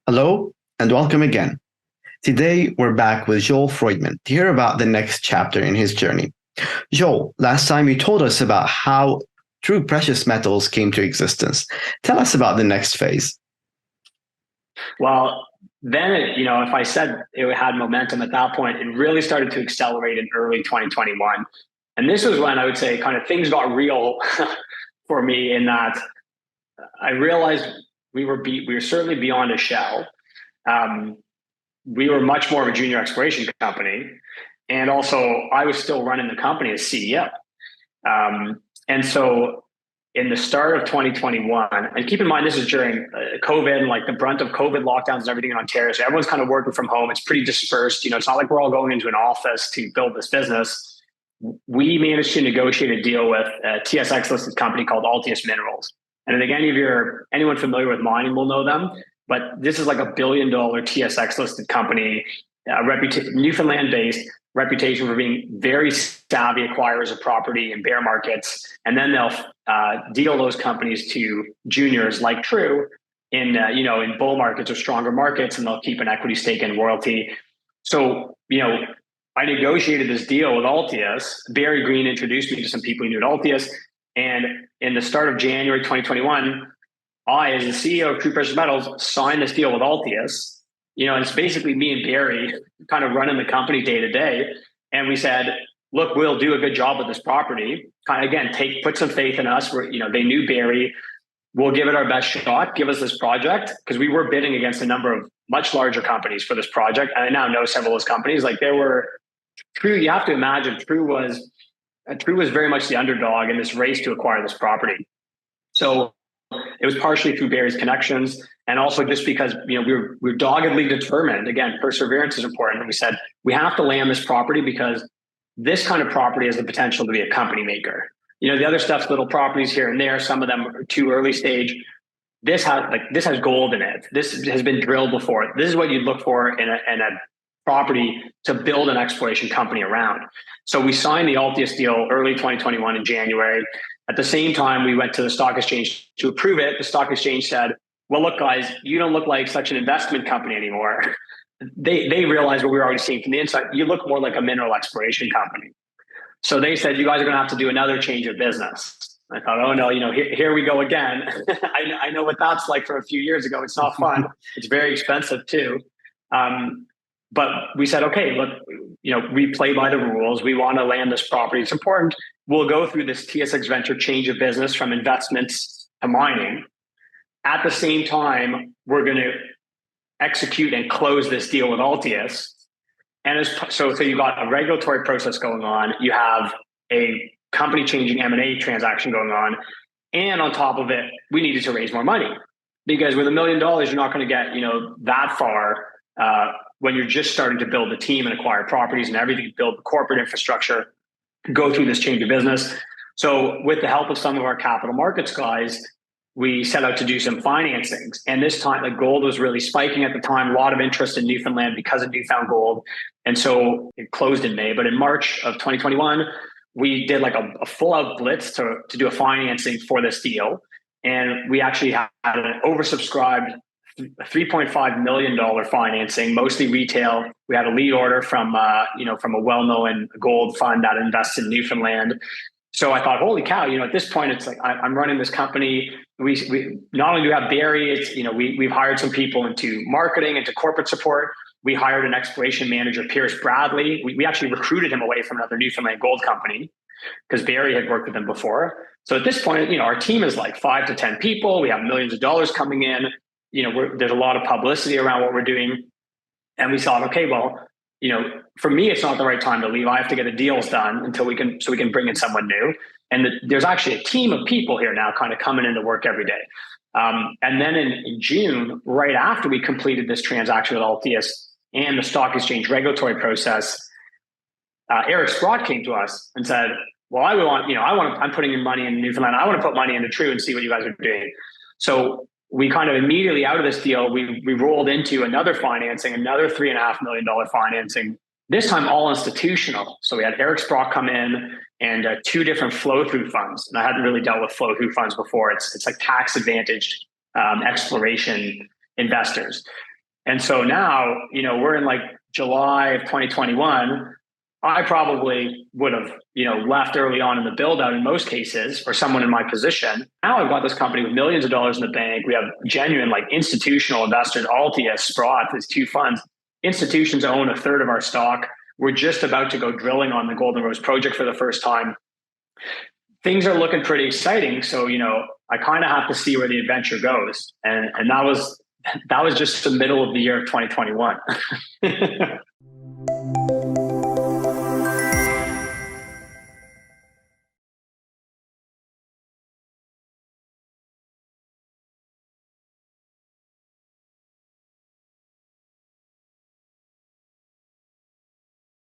Hello and welcome again. Today we're back with Joel Freudman to hear about the next chapter in his journey. Joel, last time you told us about how TRU Precious Metals came to existence. Tell us about the next phase. Well, then, if I said it had momentum at that point, it really started to accelerate in early 2021. And this was when I would say kind of things got real for me in that I realized we were certainly beyond a shell. Um, we were much more of a junior exploration company. And also I was still running the company as CEO. And so in the start of 2021, and keep in mind, this is during COVID and like the brunt of COVID lockdowns and everything in Ontario. So everyone's kind of working from home. It's pretty dispersed. It's not like we're all going into an office to build this business. We managed to negotiate a deal with a TSX listed company called Altius Minerals. And I think anyone familiar with mining will know them, but this is like $1 billion TSX listed company, Newfoundland based, reputation for being very savvy acquirers of property in bear markets. And then they'll deal those companies to juniors like TRU in bull markets or stronger markets, and they'll keep an equity stake in royalty. So, I negotiated this deal with Altius. Barry Green introduced me to some people who knew at Altius. And in the start of January 2021, I, as the CEO of TRU Precious Metals, signed this deal with Altius. And it's basically me and Barry kind of running the company day to day. And we said, look, we'll do a good job with this property. Kind of, again, put some faith in us. They knew Barry. We'll give it our best shot. Give us this project, because we were bidding against a number of much larger companies for this project. And I now know several of those companies. Like there were TRU. You have to imagine TRU was very much the underdog in this race to acquire this property. So it was partially through Barry's connections, and also just because we're doggedly determined. Again, perseverance is important. And we said we have to land this property because this kind of property has the potential to be a company maker. The other stuff's little properties here and there. Some of them are too early stage. This has gold in it. This has been drilled before. This is what you'd look for in a property to build an exploration company around. So we signed the Altius deal early 2021 in January. At the same time, we went to the stock exchange to approve it. The stock exchange said, well, look, guys, you don't look like such an investment company anymore. They realized what we were already seeing from the inside. You look more like a mineral exploration company. So they said, you guys are going to have to do another change of business. I thought, oh no, here we go again. I know what that's like from a few years ago. It's not fun. It's very expensive too. But we said, okay, look, we play by the rules. We want to land this property. It's important. We'll go through this TSX Venture change of business from investments to mining. At the same time, we're going to execute and close this deal with Altius. And so you've got a regulatory process going on. You have a company changing M&A transaction going on. And on top of it, we needed to raise more money, because with $1 million, you're not going to get, that far when you're just starting to build the team and acquire properties and everything, build the corporate infrastructure, go through this change of business. So with the help of some of our capital markets guys, we set out to do some financings. And this time, like, gold was really spiking at the time, a lot of interest in Newfoundland because of newfound gold. And so it closed in May. But in March of 2021, we did like a full out blitz to do a financing for this deal. And we actually had an oversubscribed $3.5 million financing, mostly retail. We had a lead order from a well-known gold fund that invests in Newfoundland. So I thought, holy cow, at this point, it's like I'm running this company. We not only do we have Barry, it's, we've hired some people into marketing, into corporate support. We hired an exploration manager, Pierce Bradley. We actually recruited him away from another Newfoundland gold company because Barry had worked with him before. So at this point, our team is like 5 to 10 people. We have millions of dollars coming in. There's a lot of publicity around what we're doing. And we thought, okay, well, for me, it's not the right time to leave. I have to get the deals done so we can bring in someone new. And there's actually a team of people here now kind of coming into work every day. And then in June, right after we completed this transaction with Altius and the stock exchange regulatory process, Eric Sprott came to us and said, well, I'm putting in money in Newfoundland. I want to put money into TRU and see what you guys are doing. So we kind of immediately out of this deal, we rolled into another financing, another $3.5 million financing, this time all institutional. So we had Eric Sprott come in and 2 different flow-through funds. And I hadn't really dealt with flow-through funds before. It's like tax-advantaged exploration investors. And so now, we're in like July of 2021. I probably would have, left early on in the build out in most cases for someone in my position. Now I've got this company with millions of dollars in the bank. We have genuine like institutional investors, Altia, Sprott, these two funds. Institutions own a third of our stock. We're just about to go drilling on the Golden Rose project for the first time. Things are looking pretty exciting. So, I kind of have to see where the adventure goes. And that was just the middle of the year of 2021.